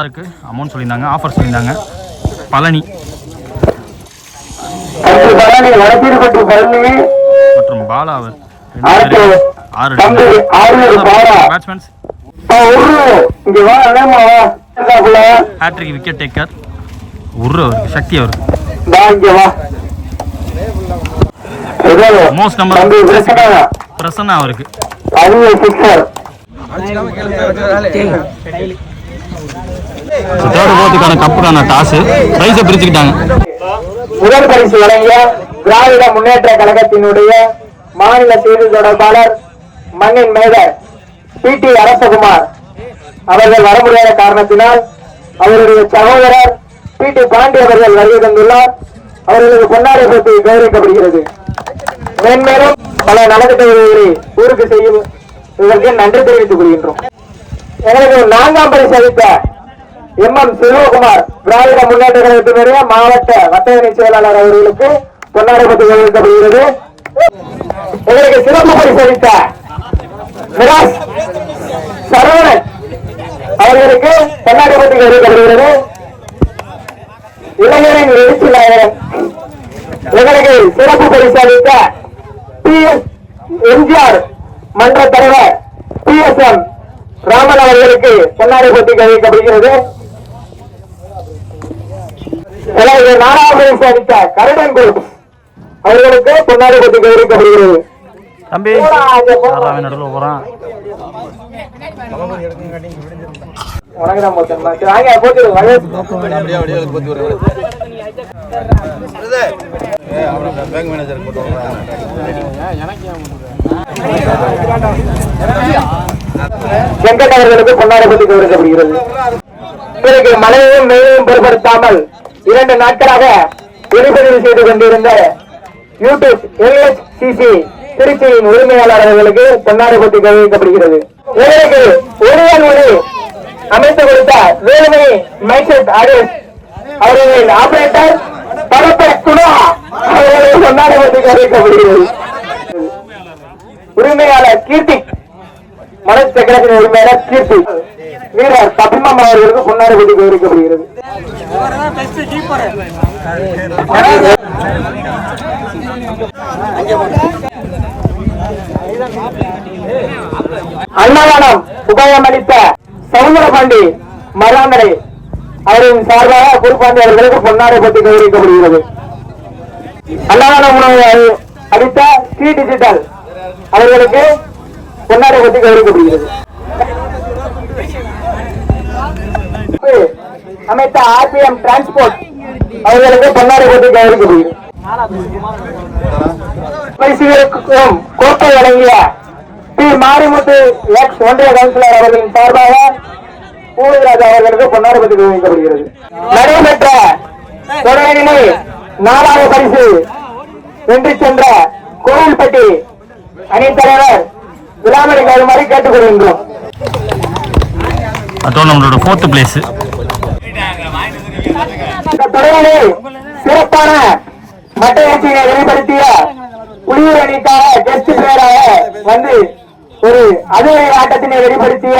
இருக்கு அமௌண்ட் சொல்லியிருந்தாங்க, ஆஃபர் சொல்லியிருந்தாங்க. பழனி மற்றும் பாலாவர் ஹேட்ரிக் விக்கெட் டேக்கர் சக்தி அவருக்கு மோஸ்ட் நம்பர் பிரசன்னா அவருக்கு கப்புக்கான டாஸ் பிரைஸை பிரிச்சுக்கிட்டாங்க. முதல் பரிசு வழங்கிய திராவிட முன்னேற்ற கழகத்தினுடைய மாநில செய்தி தொடர்பாளர் மண்ணின் மேதர் PT அரசகுமார் அவர்கள் வர முடியாத காரணத்தினால் அவருடைய சகோதரர் PT பாண்டி அவர்கள் வருகை தந்துள்ளார். அவர்களுக்கு பொன்னாடை போட்டு கௌரவிக்கப்படுகிறது. மேன்மேலும் பல நலத்திட்ட உதவிகளை ஊருக்கு செய்யும் இதற்கு நன்றி தெரிவித்துக் கொள்கின்றோம். எங்களுக்கு 4ஆம் பரிசு அளித்த MM செல்வகுமார் திராவிட முன்னேற்ற கழகத்தினுடைய மாவட்ட வட்டயணி செயலாளர் அவர்களுக்கு பொன்னாடை போட்டு கௌரவிக்கப்படுகிறது. எங்களுக்கு சிறப்பு பரிசு அளித்த மிராஸ் சரவணன் அவர்களுக்கு பொன்னாடை போட்டு கௌரவிக்கப்படுகிறது. இளைஞரின் எழுச்சி நாயகன் எங்களுக்கு சிறப்பு பரிசு அளித்த MGR மன்ற தலைவர் PSM ராமன் அவர்களுக்கு பொன்னாடை போட்டி கௌரவிக்கப்படுகிறது. 4ஆம் பரிசு அளித்த கருடன் குரூப் அவர்களுக்கு பொன்னாடை போட்டி கௌரவிக்கப்படுகிறது. தம்பி நடுவில் போறான் வெங்கட் அவர்களுக்கு பொன்னாடை போட்டி கௌரவிக்கப்படுகிறது. இதற்கு மழையையும் மெய்யையும் பொருட்படுத்தாமல் 2 நாட்களாக ஒளிப்பதிவு செய்து கொண்டிருந்த யூடியூப் LHCC திருச்சியின் உரிமையாளர் அவர்களுக்கு பொன்னாடை போட்டி கௌரவிக்கப்படுகிறது. இதற்கு ஒளியன் ஒளி அமைத்து கொடுத்த வேலுமணி மைசெட் ஆடியன்ஸ் அவர்களின் ஆபரேட்டர் பரப்ப குணா அவர்களுக்கு பொன்னாடை போட்டி கௌரவிக்கப்படுகிறது. உரிமையாளர் கீர்த்தி மனசு சக்கரத்தின் உரிமையாளர் கீர்த்தி வீரர் தபிமாம் அவர்களுக்கு பொன்னாடை போட்டி கௌரவிக்கப்படுகிறது. அன்னதானம் உபயம் அளித்த சவுந்தரபாண்டி மராந்தரை அவரின் சார்பாக குருபாண்டி அவர்களுக்கு பொன்னாடை போட்டி கௌரவிக்கப்படுகிறது. அன்னதான உணவு அளித்த ஸ்ரீ டிஜிட்டல் அவர்களுக்கு பொன்னாடை போட்டி கௌரவிக்கப்படுகிறது. அமைத்த RPM டிரான்ஸ்போர்ட் அவர்களுக்கு பொன்னாடை போட்டி கௌரவிக்கப்படுகிறது. பரிசுகளுக்கும் கோப்பை வழங்கிய மாரிமுத்து எக்ஸ் ஒன்றிய கவுன்சிலர் அவர்களின் சார்பாக பூவிராஜ் அவர்களுக்கு பொன்னாடை போட்டி கௌரவிக்கப்படுகிறது. நடைபெற்ற தொடரிலே 4வது பரிசு வென்று சென்ற கோவில்பட்டி அணி தலைவர் விழாமணி கருமாறி கேட்டுக் கொள்கின்றோம். நம்மளோட 4th பிளேஸ் தொடரிலே சிறப்பான மட்டையச்சியை வெளிப்படுத்திய புலியூர் அணிக்காக கெஸ்ட் பிளேயராக வந்து ஒரு அதிரடி ஆட்டத்தினை வெளிப்படுத்திய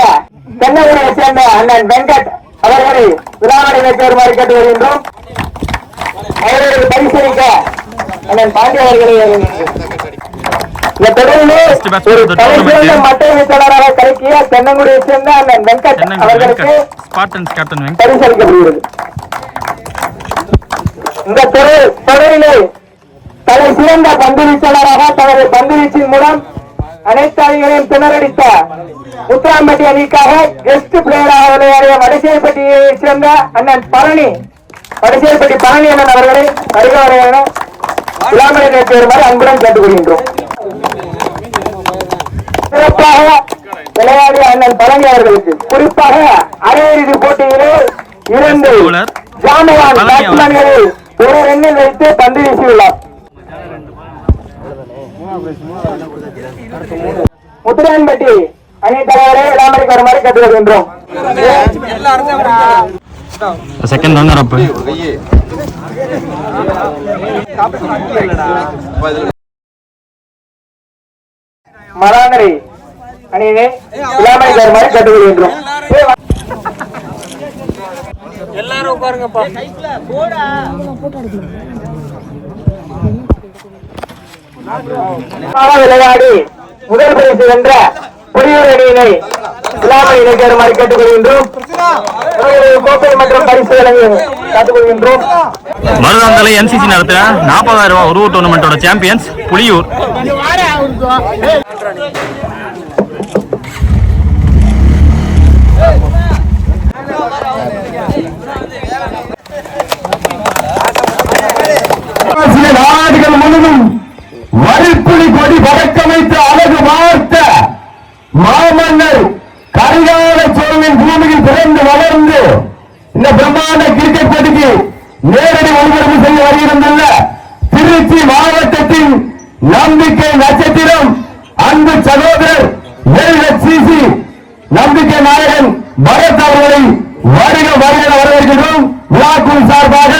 தென்னகுடியை சேர்ந்த அண்ணன் வெங்கட் அவர்களை விழாமணி வைக்குமாறு கேட்டு வருகின்றோம். அவர்களுக்கு பரிசளிக்க அண்ணன் பாண்டிய அவர்களை இந்த தொடரிலே ஒரு தலைசிறந்த மட்டை வீச்சாளராக கலக்கிய தென்னங்குடியை சேர்ந்த அண்ணன் வெங்கட் அவர்களுக்கு பரிசளிக்கப்படுகிறது. இந்த தொடரிலே தலை சிறந்த பந்து வீச்சாளராக தனது பந்து வீச்சின் மூலம் அனைத்து அணிகளையும் திணறடித்த முத்துராம்பட்டி அணிக்காக கெஸ்ட் பிளேயராக விளையாடிய வடசேரிப்பட்டியை சேர்ந்த அண்ணன் வடசேரிப்பட்டி பழனி அண்ணன் அவர்களை வருகிற விழாமணி நேற்றுமாறு அன்புடன் கேட்டுக் கொள்கின்றோம். சிறப்பாக விளையாடிய அண்ணன் பழனி அவர்களுக்கு குறிப்பாக அரையிறுதி போட்டியிலே 2 ஜாம்பவான் பேட்ஸ்மேன்களை ஒரு ரன்னில் வைத்து பந்து வீசியுள்ளார். முத்துரான்பட்டி அணி தலைவரை விளாமணிக்கு வருமாறு கேட்டுக்கொள்கின்றோம். செகண்ட் ரன்னர் அப் மராங்கரை அணியினை விளாமணிக்கு வருமாறு கேட்டுக்கொள்கின்றோம். எல்லாரும் உட்காருங்கப்பா. விளையாடி முதல் பரிசு வென்ற புலியூர் அணியினை விழாமணி இணைக்கருமாறு கேட்டுக்கொள்கின்றோம். கோப்பை மற்றும் பரிசு வழங்கி காத்துக்கொள்கின்றோம். மருதாந்தலை NCC நடத்துற 40,000 ரூபாய் உருவ டோர்னமெண்டோட சாம்பியன்ஸ் புலியூர். நாடுகள் முழுவதும் வரிப்புலி கொடி பறக்கமைத்து அழகு வார்த்த மாமன்னர் கரிகால சோழனின் பூமியில் பிறந்து வளர்ந்து இந்த பிரம்மாண்ட கிரிக்கெட் போட்டிக்கு நேரடி ஒளிபரப்பு செய்ய வருகின்றன திருச்சி மாவட்டத்தின் நம்பிக்கை நட்சத்திரம் அன்பு சகோதரர் LHCC நம்பிக்கை நாயகன் பரத் அவர்களை வருக வருக வரவேற்கிறோம். விழாக்குழு சார்பாக